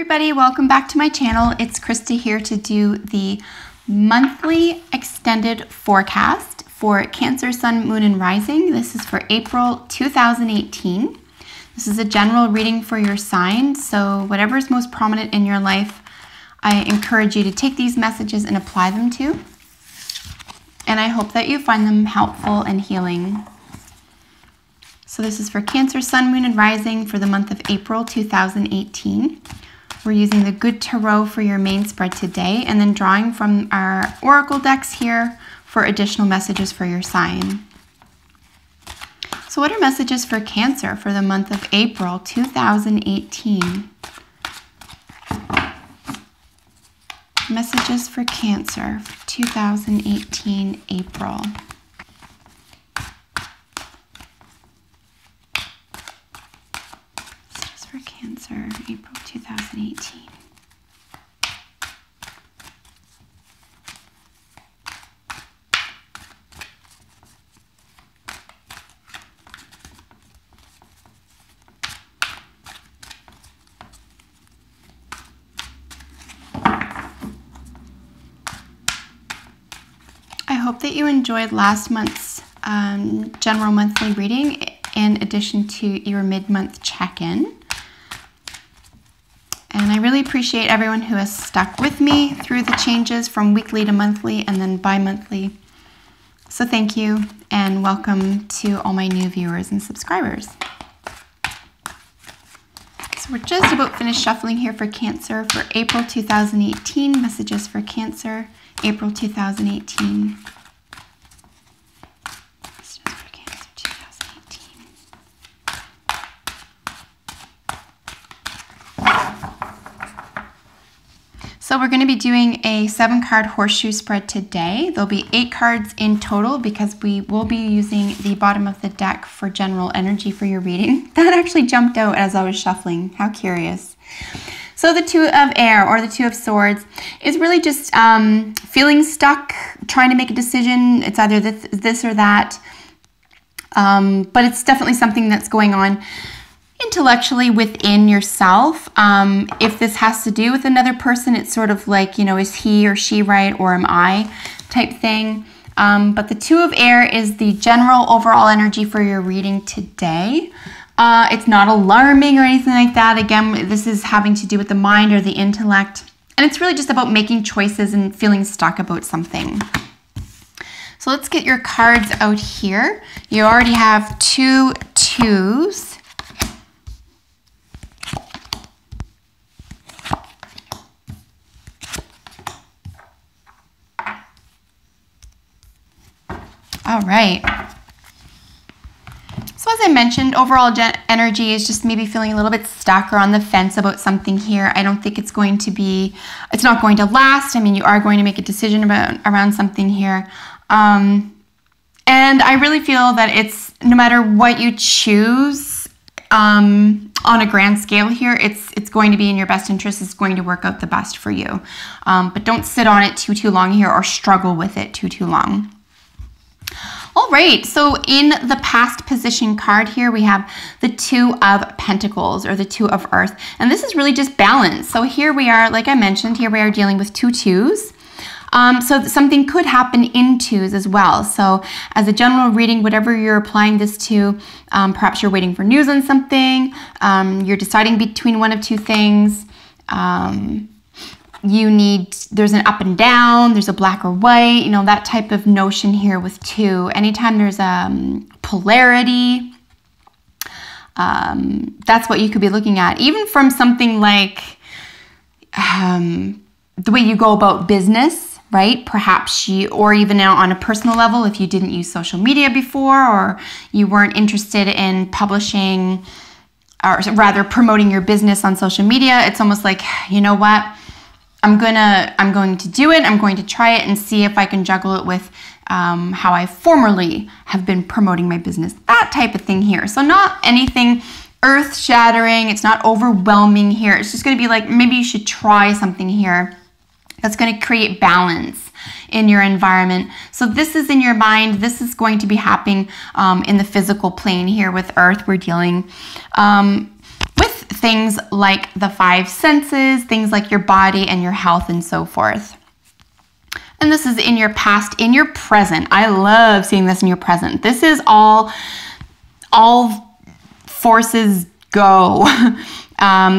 everybody, welcome back to my channel. It's Krista here to do the monthly extended forecast for Cancer, Sun, Moon, and Rising. This is for April 2018. This is a general reading for your sign, so whatever is most prominent in your life, I encourage you to take these messages and apply them to. And I hope that you find them helpful and healing. So this is for Cancer, Sun, Moon, and Rising for the month of April 2018. We're using the Good Tarot for your main spread today, and then drawing from our oracle decks here for additional messages for your sign. So what are messages for Cancer for the month of April 2018? Messages for Cancer for 2018 April. Messages for Cancer, April 2018. I hope that you enjoyed last month's general monthly reading in addition to your mid-month check-in. And I really appreciate everyone who has stuck with me through the changes from weekly to monthly and then bi-monthly. So thank you and welcome to all my new viewers and subscribers. So we're just about finished shuffling here for Cancer for April 2018. Messages for Cancer, April 2018. Messages for Cancer 2018. So we're going to be doing a 7-card horseshoe spread today. There'll be 8 cards in total because we will be using the bottom of the deck for general energy for your reading. That actually jumped out as I was shuffling. How curious. So the Two of Air, or the Two of Swords, is really just feeling stuck, trying to make a decision. It's either this or that, but it's definitely something that's going on intellectually within yourself. If this has to do with another person, it's sort of like, you know, is he or she right, or am I type thing. But the Two of Air is the general overall energy for your reading today. It's not alarming or anything like that. Again, this is having to do with the mind or the intellect. And it's really just about making choices and feeling stuck about something. So let's get your cards out here. You already have 2 twos. All right. So as I mentioned, overall energy is just maybe feeling a little bit stuck or on the fence about something here. I don't think it's not going to last. I mean, you are going to make a decision around something here. And I really feel that it's, no matter what you choose, on a grand scale here, it's going to be in your best interest. It's going to work out the best for you. But don't sit on it too long here or struggle with it too long. All right, so in the past position card here, we have the Two of Pentacles, or the Two of Earth. And this is really just balance. So here we are, like I mentioned, here we are dealing with 2 twos. So something could happen in twos as well. So as a general reading, whatever you're applying this to, perhaps you're waiting for news on something, you're deciding between one of 2 things, there's an up and down, there's a black or white, you know, that type of notion here with 2. Anytime there's polarity, that's what you could be looking at. Even from something like the way you go about business, right? Perhaps or even now on a personal level, if you didn't use social media before, or you weren't interested in publishing, or rather promoting your business on social media, it's almost like, you know what? I'm going to do it. I'm going to try it and see if I can juggle it with how I formerly have been promoting my business. That type of thing here. So not anything earth-shattering. It's not overwhelming here. It's just going to be like, maybe you should try something here that's going to create balance in your environment. So this is in your mind. This is going to be happening in the physical plane here with Earth. We're dealing with things like the five senses, things like your body and your health and so forth. And this is in your past, in your present. I love seeing this in your present. This is all forces go.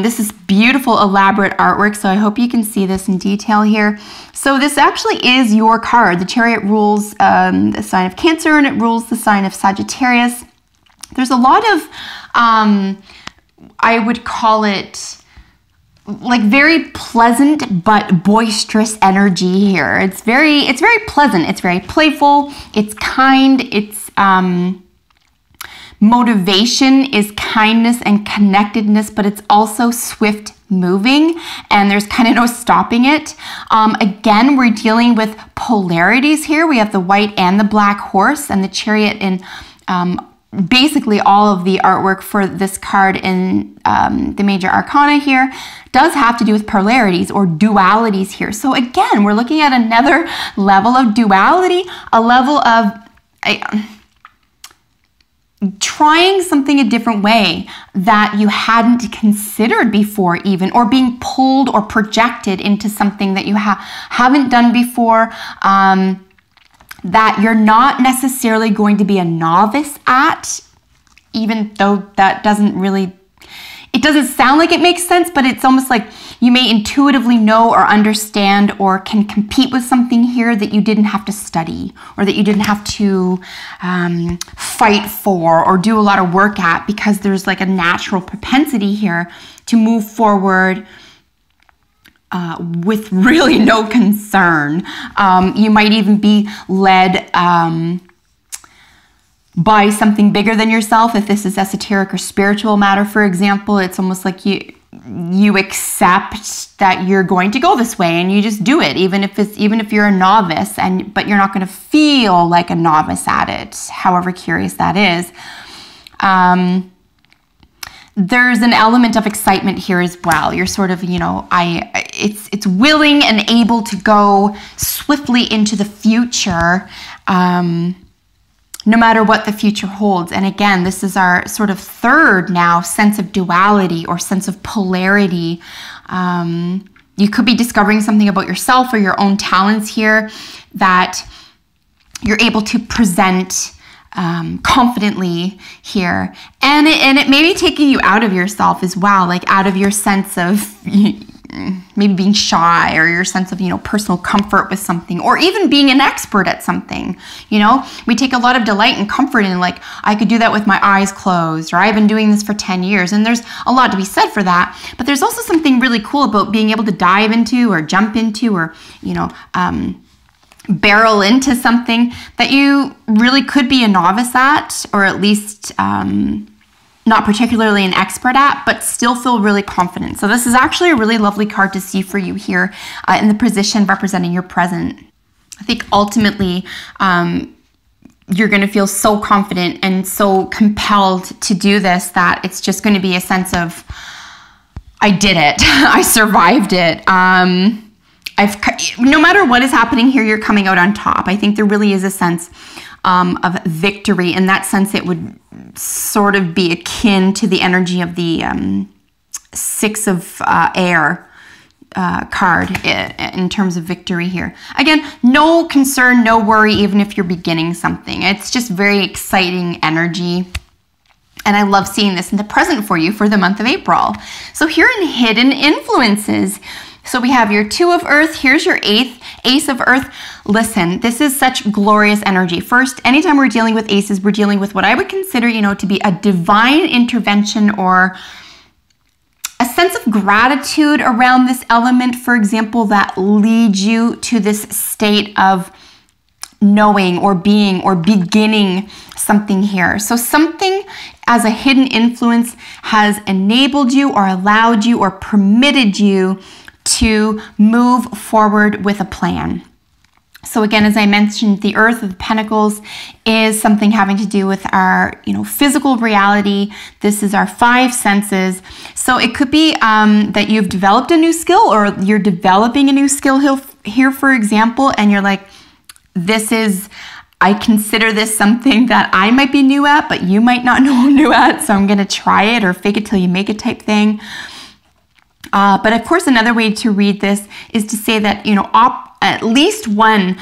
This is beautiful, elaborate artwork, so I hope you can see this in detail here. So this actually is your card. The Chariot rules the sign of Cancer, and it rules the sign of Sagittarius. There's a lot of, I would call it, like very pleasant but boisterous energy here. It's very pleasant. It's very playful. It's kind. It's motivation is kindness and connectedness, but it's also swift moving, and there's kind of no stopping it. Again, we're dealing with polarities here. We have the white and the black horse, and the Chariot in basically all of the artwork for this card in the major arcana here does have to do with polarities or dualities here. So again, we're looking at another level of duality, a level of trying something a different way that you hadn't considered before even, or being pulled or projected into something that you haven't done before, that you're not necessarily going to be a novice at, even though that doesn't really, it doesn't sound like it makes sense, but it's almost like you may intuitively know or understand or can compete with something here that you didn't have to study, or that you didn't have to fight for or do a lot of work at, because there's like a natural propensity here to move forward with really no concern. You might even be led by something bigger than yourself. If this is esoteric or spiritual matter, for example, it's almost like you accept that you're going to go this way and you just do it, even if you're a novice, but you're not going to feel like a novice at it, however curious that is. There's an element of excitement here as well. You're sort of, it's willing and able to go swiftly into the future, no matter what the future holds. And again, this is our sort of third now sense of duality or sense of polarity. You could be discovering something about yourself or your own talents here that you're able to present confidently here. And it may be taking you out of yourself as well, like out of your sense of maybe being shy, or your sense of, personal comfort with something, or even being an expert at something. We take a lot of delight and comfort in, like, I could do that with my eyes closed, or I've been doing this for 10 years. And there's a lot to be said for that. But there's also something really cool about being able to dive into or jump into or, barrel into something that you really could be a novice at, or at least not particularly an expert at, but still feel really confident. So this is actually a really lovely card to see for you here in the position representing your present. I think ultimately you're going to feel so confident and so compelled to do this that it's just going to be a sense of, I did it, I survived it. No matter what is happening here, you're coming out on top. I think there really is a sense of victory. In that sense, it would sort of be akin to the energy of the Six of Air card in terms of victory here. Again, no concern, no worry, even if you're beginning something. It's just very exciting energy. And I love seeing this in the present for you for the month of April. So here in Hidden Influences, so we have your Two of Earth, here's your Ace of Earth. Listen, this is such glorious energy. First, anytime we're dealing with aces, we're dealing with what I would consider, to be a divine intervention or a sense of gratitude around this element, for example, that leads you to this state of knowing or being or beginning something here. So something as a hidden influence has enabled you or allowed you or permitted you to move forward with a plan. So again, as I mentioned, the Earth of the Pentacles is something having to do with our, physical reality. This is our five senses. So it could be that you've developed a new skill, or you're developing a new skill here, for example, and you're like, I consider this something that I might be new at, but you might not know I'm new at, so I'm going to try it, or fake it till you make it type thing. But of course, another way to read this is to say that, you know, at least one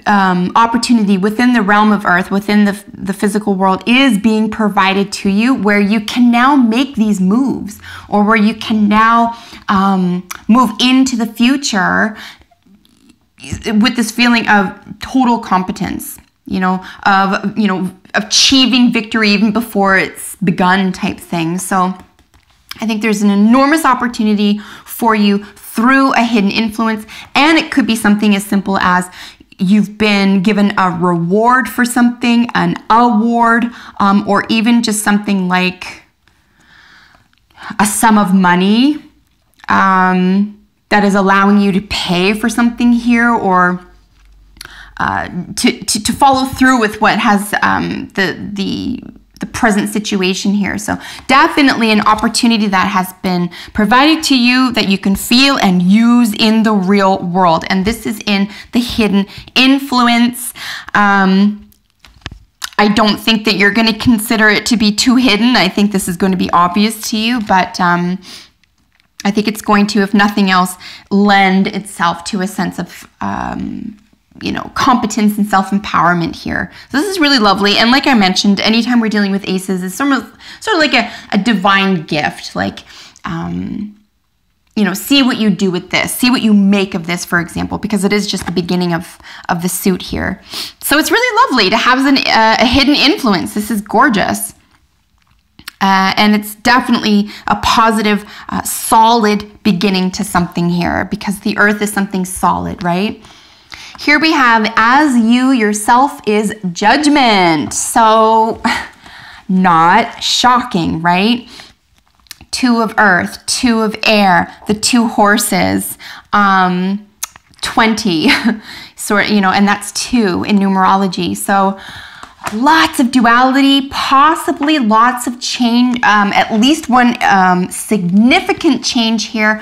opportunity within the realm of earth, within the physical world, is being provided to you, where you can now make these moves, or where you can now move into the future with this feeling of total competence, of achieving victory even before it's begun type thing. So I think there's an enormous opportunity for you through a hidden influence, and it could be something as simple as you've been given a reward for something, an award, or even just something like a sum of money that is allowing you to pay for something here, or to follow through with what has the present situation here. So definitely an opportunity that has been provided to you that you can feel and use in the real world. And this is in the hidden influence. I don't think that you're going to consider it to be too hidden. I think this is going to be obvious to you, but I think it's going to, if nothing else, lend itself to a sense of competence and self-empowerment here. So this is really lovely. And like I mentioned, anytime we're dealing with aces, it's sort of like a divine gift. Like, see what you do with this. See what you make of this, for example, because it is just the beginning of the suit here. So it's really lovely to have a hidden influence. This is gorgeous. And it's definitely a positive, solid beginning to something here, because the earth is something solid, right? Here we have, as you yourself is judgment. So not shocking, right? 2 of earth, 2 of air, the 2 horses, 20, and that's 2 in numerology. So lots of duality, possibly lots of change, at least one significant change here.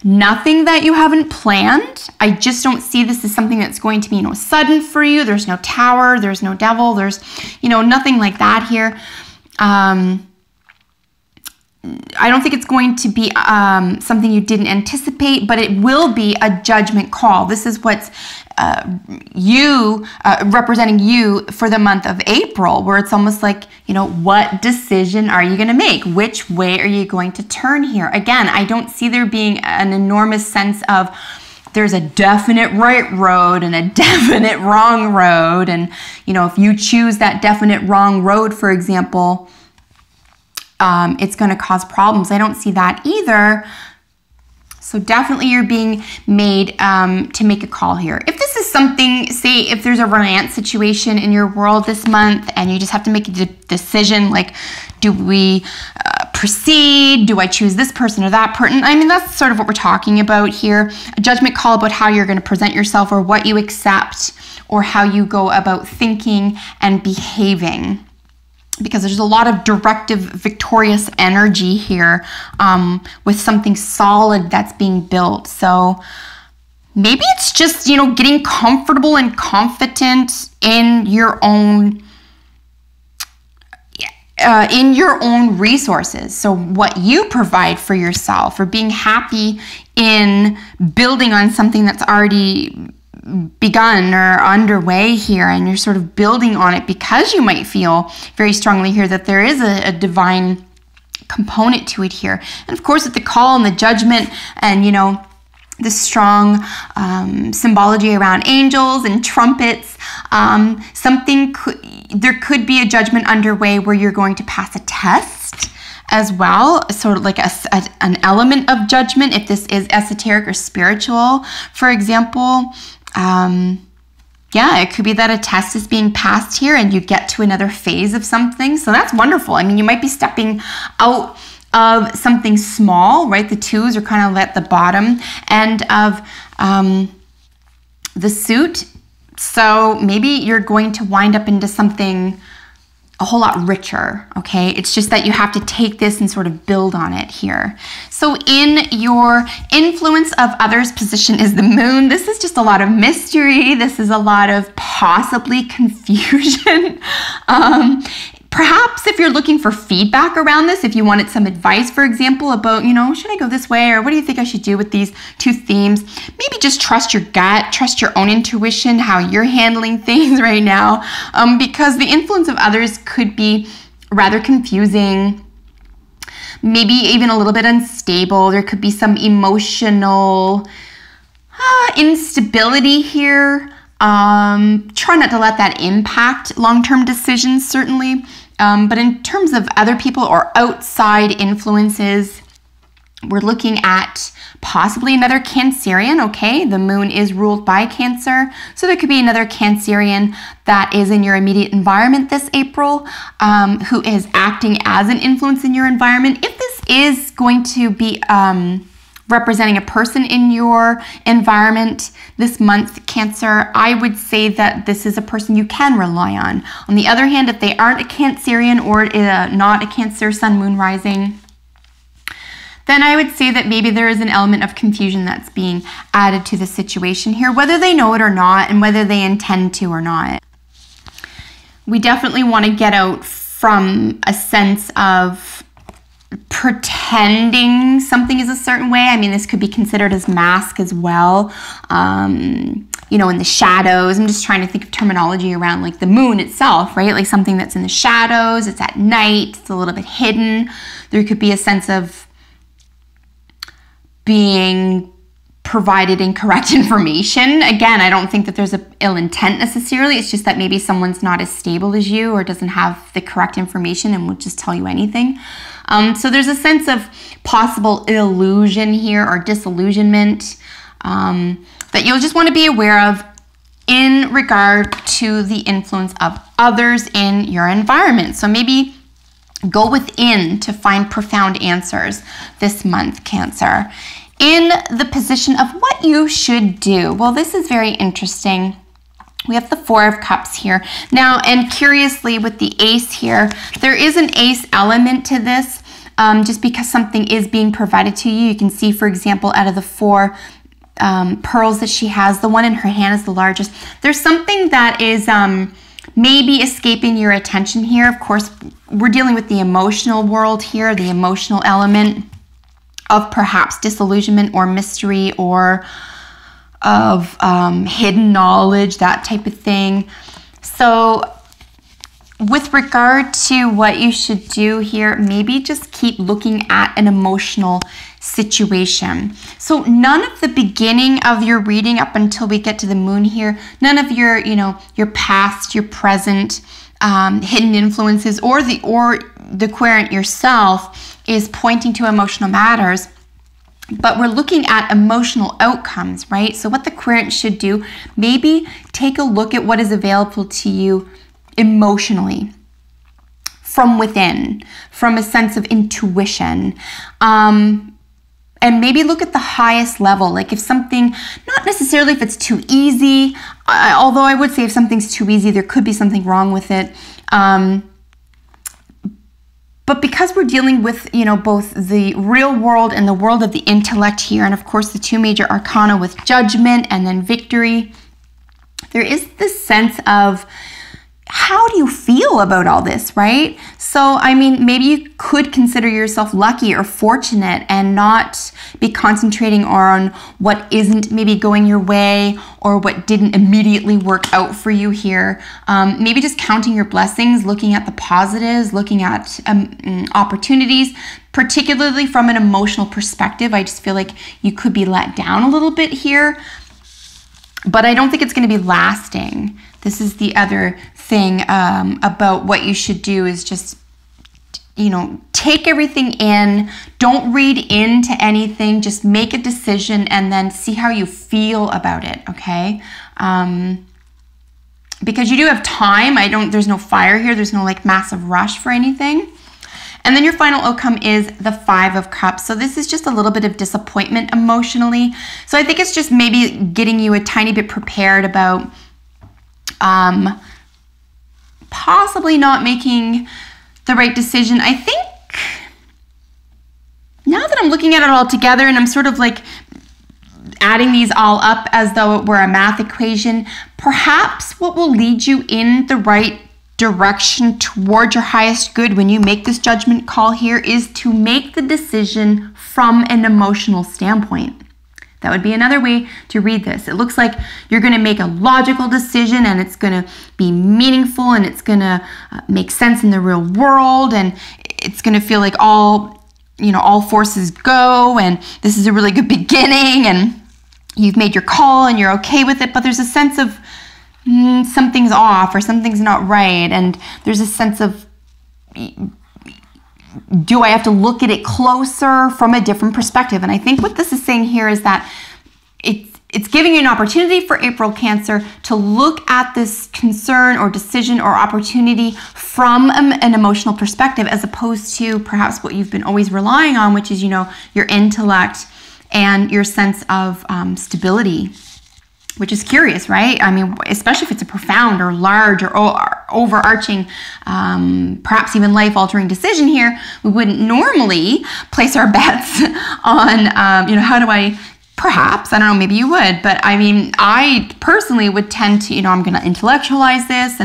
Nothing that you haven't planned. I just don't see this as something that's going to be, sudden for you. There's no tower, there's no devil, there's, nothing like that here. I don't think it's going to be something you didn't anticipate, but it will be a judgment call. This is what's representing you for the month of April, where it's almost like, what decision are you going to make? Which way are you going to turn here? Again, I don't see there being an enormous sense of there's a definite right road and a definite wrong road. And, if you choose that definite wrong road, for example, it's going to cause problems. I don't see that either. So definitely you're being made to make a call here. If this is something, say if there's a romance situation in your world this month and you just have to make a decision, like, do we proceed? Do I choose this person or that person? I mean, that's sort of what we're talking about here. A judgment call about how you're going to present yourself, or what you accept, or how you go about thinking and behaving. Because there's a lot of directive, victorious energy here with something solid that's being built. So maybe it's just, getting comfortable and confident in your own resources. So what you provide for yourself, or being happy in building on something that's already begun or underway here, and you're sort of building on it because you might feel very strongly here that there is a divine component to it here. And of course, with the call and the judgment and, the strong symbology around angels and trumpets, there could be a judgment underway where you're going to pass a test as well, sort of like an element of judgment, if this is esoteric or spiritual, for example. It could be that a test is being passed here and you get to another phase of something. So that's wonderful. I mean, you might be stepping out of something small, right? The 2s are kind of at the bottom end of the suit. So maybe you're going to wind up into something a whole lot richer, okay? It's just that you have to take this and sort of build on it here. So in your influence of others position is the moon. This is just a lot of mystery. This is a lot of possibly confusion. Perhaps if you're looking for feedback around this, if you wanted some advice, for example, about, you know, should I go this way, or what do you think I should do with these two themes? Maybe just trust your gut, trust your own intuition, how you're handling things right now, because the influence of others could be rather confusing, maybe even a little bit unstable. There could be some emotional instability here. Try not to let that impact long-term decisions, certainly. But in terms of other people or outside influences, we're looking at possibly another Cancerian, okay? The moon is ruled by Cancer. So there could be another Cancerian that is in your immediate environment this April, who is acting as an influence in your environment. If this is going to be representing a person in your environment this month, Cancer, I would say that this is a person you can rely on. On the other hand, if they aren't a Cancerian or not a Cancer sun, moon, rising, then I would say that maybe there is an element of confusion that's being added to the situation here, whether they know it or not, and whether they intend to or not. We definitely want to get out from a sense of pretending something is a certain way. I mean, this could be considered as mask as well. You know, in the shadows. I'm just trying to think of terminology around like the moon itself, right? Like something that's in the shadows, it's at night, it's a little bit hidden. There could be a sense of being provided incorrect information. Again, I don't think that there's an ill intent necessarily. It's just that maybe someone's not as stable as you or doesn't have the correct information and will just tell you anything. So there's a sense of possible illusion here or disillusionment that you'll just want to be aware of in regard to the influence of others in your environment. So maybe go within to find profound answers this month, Cancer. In the position of what you should do. Well, this is very interesting. We have the Four of Cups here. Now, and curiously with the Ace here, there is an Ace element to this, just because something is being provided to you. You can see, for example, out of the four pearls that she has, the one in her hand is the largest. There's something that is maybe escaping your attention here. Of course, we're dealing with the emotional world here, the emotional element of perhaps disillusionment or mystery or of hidden knowledge, that type of thing. So with regard to what you should do here, maybe just keep looking at an emotional situation. So none of the beginning of your reading up until we get to the moon here, none of your, you know, your past, your present, hidden influences or the querent yourself is pointing to emotional matters, but we're looking at emotional outcomes, right? So what the querent should do, maybe take a look at what is available to you emotionally from within, from a sense of intuition, and maybe look at the highest level. Like if something, not necessarily if it's too easy, although I would say if something's too easy, there could be something wrong with it. But because we're dealing with, you know, both the real world and the world of the intellect here, and of course the two major arcana with judgment and then victory, there is this sense of how do you feel about all this, right? So, I mean, maybe you could consider yourself lucky or fortunate and not be concentrating on what isn't maybe going your way or what didn't immediately work out for you here. Maybe just counting your blessings, looking at the positives, looking at opportunities, particularly from an emotional perspective. I just feel like you could be let down a little bit here, but I don't think it's going to be lasting. This is the other thing about what you should do is just, you know, take everything in. Don't read into anything. Just make a decision and then see how you feel about it, okay? Because you do have time. There's no fire here. There's no like massive rush for anything. And then your final outcome is the Five of Cups. So this is just a little bit of disappointment emotionally. So I think it's just maybe getting you a tiny bit prepared about possibly not making the right decision. I think now that I'm looking at it all together and I'm sort of like adding these all up as though it were a math equation, perhaps what will lead you in the right direction toward your highest good when you make this judgment call here is to make the decision from an emotional standpoint. That would be another way to read this. It looks like you're going to make a logical decision and it's going to be meaningful and it's going to make sense in the real world and it's going to feel like all forces go and this is a really good beginning and you've made your call and you're okay with it, but there's a sense of something's off or something's not right, and there's a sense of, do I have to look at it closer from a different perspective? And I think what this is saying here is that it's giving you an opportunity for April Cancer to look at this concern or decision or opportunity from an emotional perspective, as opposed to perhaps what you've been always relying on, which is, your intellect and your sense of stability, which is curious, right? I mean, especially if it's a profound or large or overarching, perhaps even life-altering decision here, we wouldn't normally place our bets on, how do I, perhaps, I don't know, maybe you would, but I mean, I personally would tend to, I'm going to intellectualize this,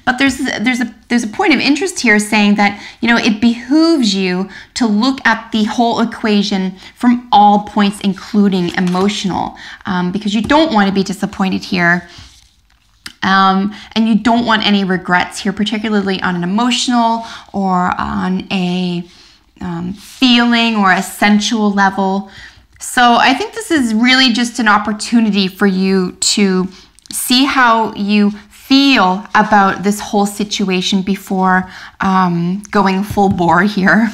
but there's a point of interest here saying that, it behooves you to look at the whole equation from all points, including emotional, because you don't want to be disappointed here. And you don't want any regrets here, particularly on an emotional or on a feeling or a sensual level. So I think this is really just an opportunity for you to see how you feel about this whole situation before going full bore here.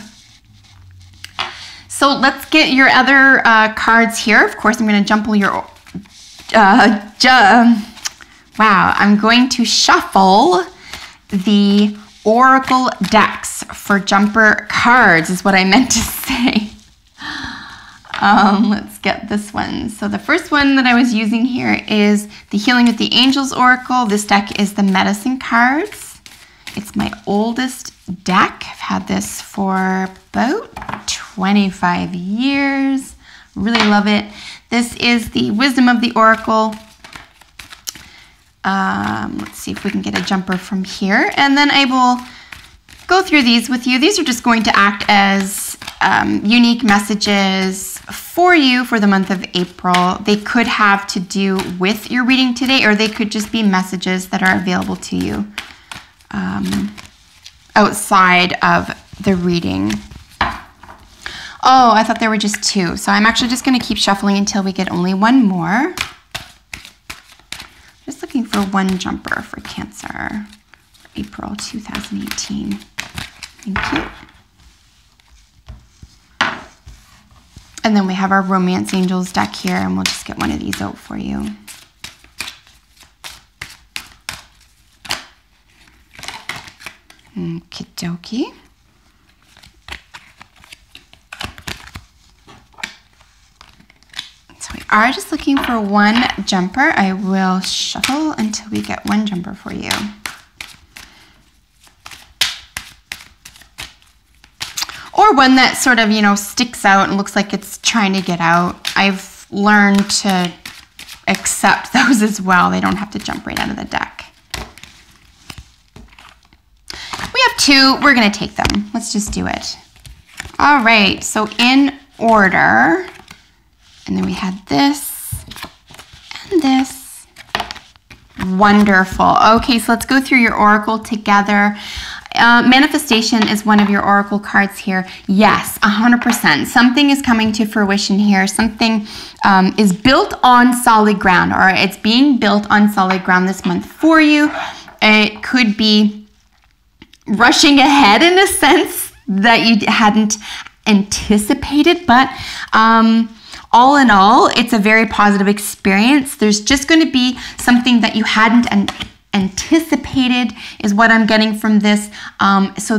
So let's get your other cards here. Of course, I'm going to jumble your... Wow, I'm going to shuffle the Oracle decks for jumper cards is what I meant to say. Let's get this one. So the first one that I was using here is the Healing with the Angels Oracle. This deck is the Medicine cards. It's my oldest deck. I've had this for about 25 years. Really love it. This is the Wisdom of the Oracle. Let's see if we can get a jumper from here. And then I will go through these with you. These are just going to act as unique messages for you for the month of April. They could have to do with your reading today, or they could just be messages that are available to you outside of the reading. Oh, I thought there were just two. So I'm actually just going to keep shuffling until we get only one more. Just looking for one jumper for Cancer for April 2018. Thank you. And then we have our Romance Angels deck here, and we'll just get one of these out for you. Okie dokie. So we are just looking for one jumper. I will shuffle until we get one jumper for you. Or one that sort of, sticks out and looks like it's trying to get out. I've learned to accept those as well. They don't have to jump right out of the deck. We have two. We're going to take them. Let's just do it. All right. So in order, and then we had this and this. Wonderful. Okay, so let's go through your oracle together. Manifestation is one of your oracle cards here. Yes, 100%. Something is coming to fruition here. Something is built on solid ground, or it's being built on solid ground this month for you. It could be rushing ahead in a sense that you hadn't anticipated, but all in all, it's a very positive experience. There's just going to be something that you hadn't anticipated is what I'm getting from this. So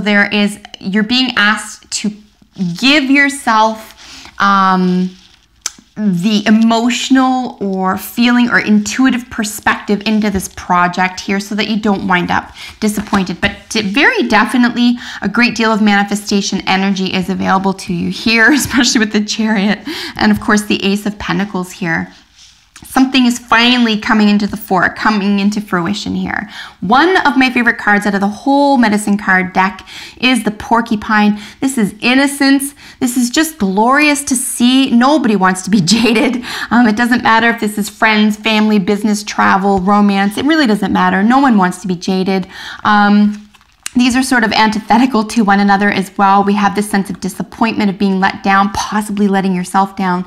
you're being asked to give yourself the emotional or feeling or intuitive perspective into this project here so that you don't wind up disappointed. But very definitely a great deal of manifestation energy is available to you here, especially with the Chariot and of course the Ace of Pentacles here. Something is finally coming into the fore, coming into fruition here. One of my favorite cards out of the whole medicine card deck is the Porcupine. This is innocence. This is just glorious to see. Nobody wants to be jaded. It doesn't matter if this is friends, family, business, travel, romance. It really doesn't matter. No one wants to be jaded. These are sort of antithetical to one another as well. We have this sense of disappointment, of being let down, possibly letting yourself down,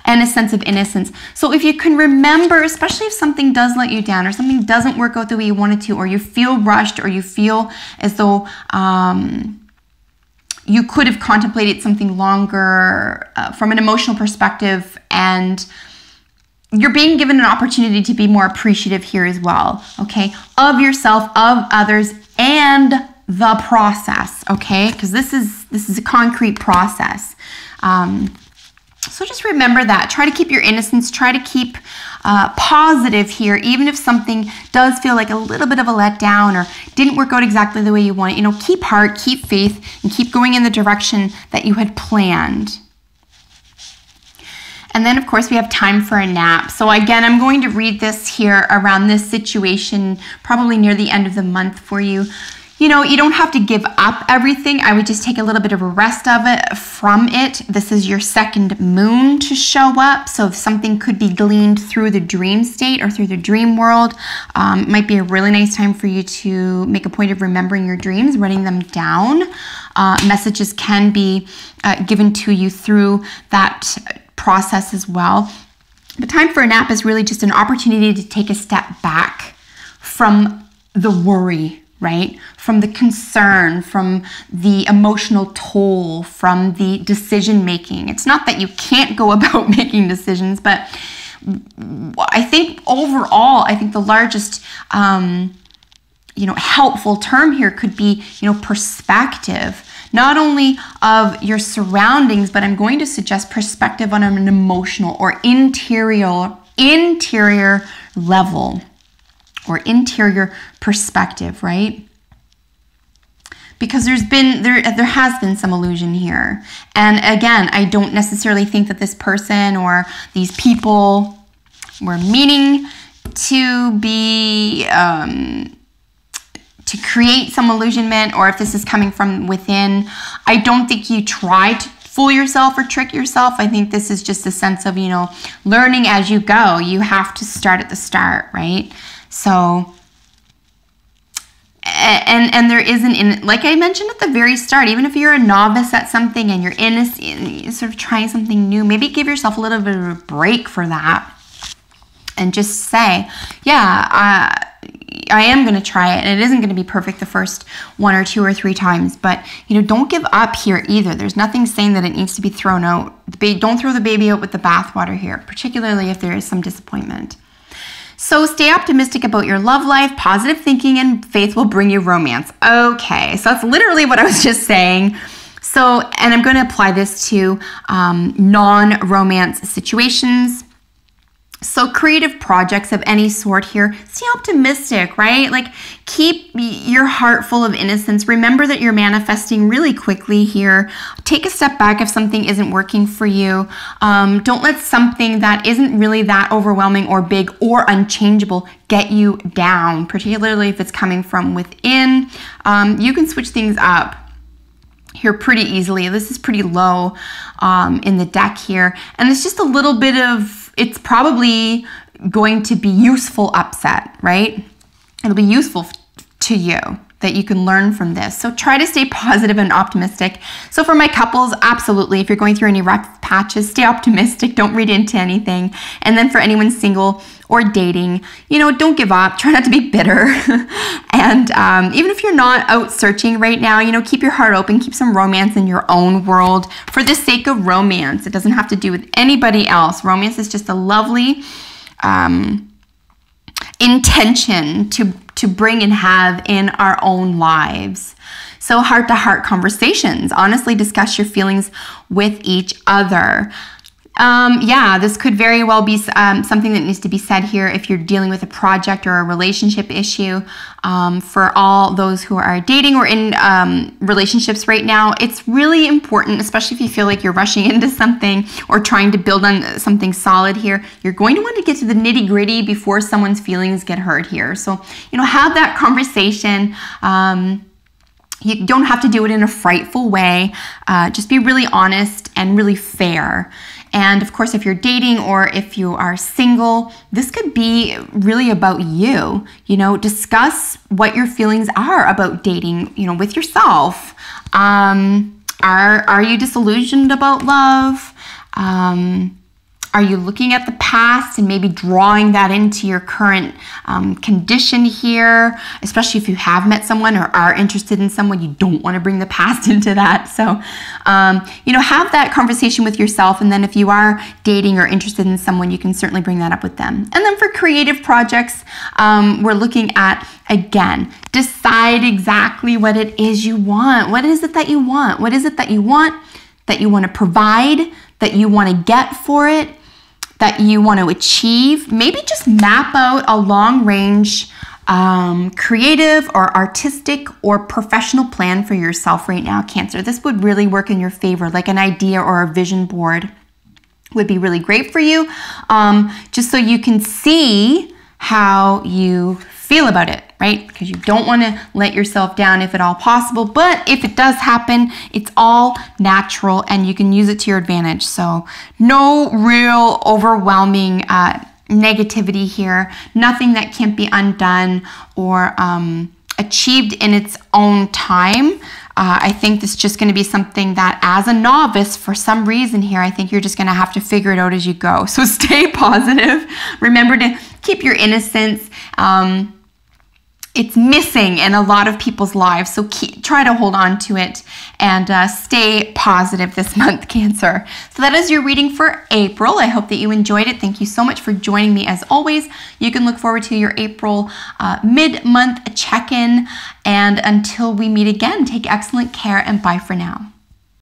and a sense of innocence. So if you can remember, especially if something does let you down or something doesn't work out the way you wanted to, or you feel rushed, or you feel as though you could have contemplated something longer from an emotional perspective, and you're being given an opportunity to be more appreciative here as well, okay? Of yourself, of others, and the process, okay? Because this is a concrete process. So just remember that. Try to keep your innocence. Try to keep positive here, even if something does feel like a little bit of a letdown or didn't work out exactly the way you want it. You know, keep heart, keep faith, and keep going in the direction that you had planned. And then, of course, we have time for a nap. So again, I'm going to read this here around this situation, probably near the end of the month for you. You know, you don't have to give up everything. I would just take a little bit of a rest of it from it. This is your second moon to show up. So if something could be gleaned through the dream state or through the dream world, it might be a really nice time for you to make a point of remembering your dreams, writing them down. Messages can be given to you through that process as well. The time for a nap is really just an opportunity to take a step back from the worry, right? From the concern, from the emotional toll, from the decision making. It's not that you can't go about making decisions, but I think overall, I think the largest helpful term here could be, perspective. Not only of your surroundings, but I'm going to suggest perspective on an emotional or interior level or interior perspective, right? Because there has been some illusion here. And again, I don't necessarily think that this person or these people were meaning to be to create some illusionment, or if this is coming from within. I don't think you try to fool yourself or trick yourself. I think this is just a sense of, learning as you go. You have to start at the start, right? So, and there isn't, like I mentioned at the very start, even if you're a novice at something and you're innocent, sort of trying something new, maybe give yourself a little bit of a break for that and just say, yeah, I am going to try it, and it isn't going to be perfect the first 1 or 2 or 3 times, but don't give up here either. There's nothing saying that it needs to be thrown out. Don't throw the baby out with the bathwater here, particularly if there is some disappointment. So stay optimistic about your love life. Positive thinking and faith will bring you romance. Okay, so that's literally what I was just saying. So, and I'm going to apply this to non-romance situations. So creative projects of any sort here, stay optimistic, right? Like keep your heart full of innocence. Remember that you're manifesting really quickly here. Take a step back if something isn't working for you. Don't let something that isn't really that overwhelming or big or unchangeable get you down, particularly if it's coming from within. You can switch things up here pretty easily. This is pretty low in the deck here. And it's just a little bit of, it's probably going to be useful upset, right? It'll be useful to you that you can learn from this. So try to stay positive and optimistic. So for my couples, absolutely. If you're going through any rough patches, stay optimistic. Don't read into anything. And then for anyone single or dating, don't give up. Try not to be bitter. And even if you're not out searching right now, keep your heart open. Keep some romance in your own world for the sake of romance. It doesn't have to do with anybody else. Romance is just a lovely intention to bring and have in our own lives. So heart-to-heart conversations. Honestly discuss your feelings with each other. Yeah, this could very well be something that needs to be said here if you're dealing with a project or a relationship issue. For all those who are dating or in relationships right now, it's really important, especially if you feel like you're rushing into something or trying to build on something solid here. You're going to want to get to the nitty-gritty before someone's feelings get hurt here. So, have that conversation. You don't have to do it in a frightful way. Just be really honest and really fair. And of course, if you're dating or if you are single, this could be really about you. Discuss what your feelings are about dating, with yourself. Are you disillusioned about love? Are you looking at the past and maybe drawing that into your current condition here? Especially if you have met someone or are interested in someone, you don't want to bring the past into that. So, have that conversation with yourself. And then if you are dating or interested in someone, you can certainly bring that up with them. And then for creative projects, we're looking at, again, decide exactly what it is you want. What is it that you want? What is it that you want to provide, that you want to get for it, that you want to achieve? Maybe just map out a long-range creative or artistic or professional plan for yourself right now, Cancer. This would really work in your favor, like an idea or a vision board would be really great for you, just so you can see how you feel about it, right? Because you don't want to let yourself down if at all possible, but if it does happen, it's all natural and you can use it to your advantage. So no real overwhelming negativity here, nothing that can't be undone or achieved in its own time. I think this is just going to be something that as a novice, for some reason here, I think you're just going to have to figure it out as you go. So stay positive. Remember to keep your innocence. It's missing in a lot of people's lives, so try to hold on to it and stay positive this month, Cancer. So that is your reading for April. I hope that you enjoyed it. Thank you so much for joining me as always. You can look forward to your April mid-month check-in. And until we meet again, take excellent care and bye for now.